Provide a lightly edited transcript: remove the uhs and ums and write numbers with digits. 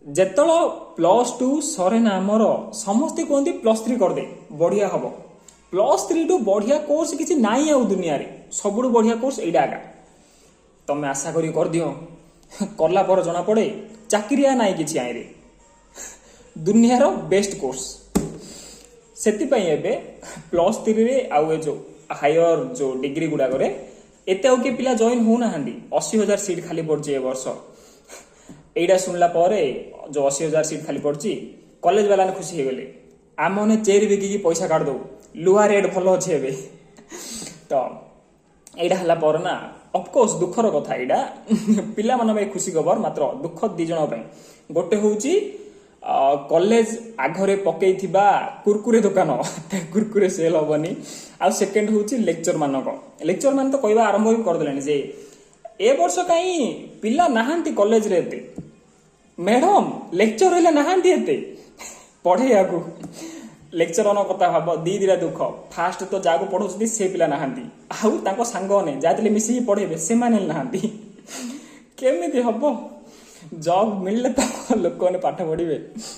ଯେତେବେଳେ +2 ସରେ ନା ଆମର ସମସ୍ତେ କୁହନ୍ତି +3 କରିଦେ ବଢିଆ ହବ। +3 ଟୁ ବଢିଆ କୋର୍ସ କିଛି ନାହିଁ ଆଉ ଦୁନିଆରେ। ସବୁଠୁ ବଢିଆ କୋର୍ସ ଏଇଟା ଆକା। ତମେ ଆଶା କରି କରିଦିଅ, କଲା ପରେ ଜଣା ପଡେ ଚାକିରିଆ ନାହିଁ କିଛି ଆଇରେ। ଦୁନିଆର ବେଷ୍ଟ କୋର୍ସ। ସେଥିପାଇଁ ଏବେ +3 ରେ ଆଉ ଏ ଯୋଉ ହାୟର ଯୋଉ ଡିଗ୍ରୀ ଗୁଡାକରେ ଏତେ ଆଉ କିଏ ପିଲା ଜଏନ୍ ହଉନାହାନ୍ତି। 80,000 ସିଟ୍ ଖାଲି ପଡିଛି ଏ ବର୍ଷ। ଏଇଟା ଶୁଣିଲା ପରେ ଯୋଉ 80,000 ସିଟ୍ ଖାଲି ପଡିଛି, କଲେଜ ବାଲାମାନେ ଖୁସି ହେଇଗଲେ। ଆମମାନେ ଚେରି ବିକିକି ପଇସା କାଢିଦବୁ, ଲୁହା ରେଟ୍ ଭଲ ଅଛି ଏବେ। ତ ଏଇଟା ହେଲା ପରେ ନା ଅଫକୋର୍ସ ଦୁଃଖର କଥା ଏଇଟା। ପିଲାମାନଙ୍କ ପାଇଁ ଖୁସି ଖବର, ମାତ୍ର ଦୁଃଖ ଦି ଜଣଙ୍କ ପାଇଁ। ଗୋଟେ ହଉଛି କଲେଜ ଆଗରେ ପକେଇଥିବା କୁରକୁରେ ଦୋକାନ, କୁରକୁରେ ସେଲ୍ ହବନି। ଆଉ ସେକେଣ୍ଡ ହଉଛି ଲେକ୍ଚର ମାନେ ତ କହିବା ଆରମ୍ଭ ବି କରିଦେଲେଣି ଯେ ଏ ବର୍ଷ କାହିଁ ପିଲା ନାହାନ୍ତି କଲେଜରେ ଏତେ, ମ୍ୟାଡମ ଲେକ୍ଚର ହେଲେ ନାହାନ୍ତି ଏତେ ପଢେଇବାକୁ। ଲେକ୍ଚର ମାନଙ୍କ କଥା ଭାବ, ଦିଟା ଦୁଃଖ। ଫାଷ୍ଟ ତ ଯାହାକୁ ପଢଉଛନ୍ତି ସେ ପିଲା ନାହାନ୍ତି, ଆଉ ତାଙ୍କ ସାଙ୍ଗମାନେ ଯାହା ମିଶିକି ପଢେଇବେ ସେମାନେ ନାହାନ୍ତି। କେମିତି ହବ? ଜବ୍ ମିଳିଲେ ତ ଲୋକମାନେ ପାଠ ପଢିବେ।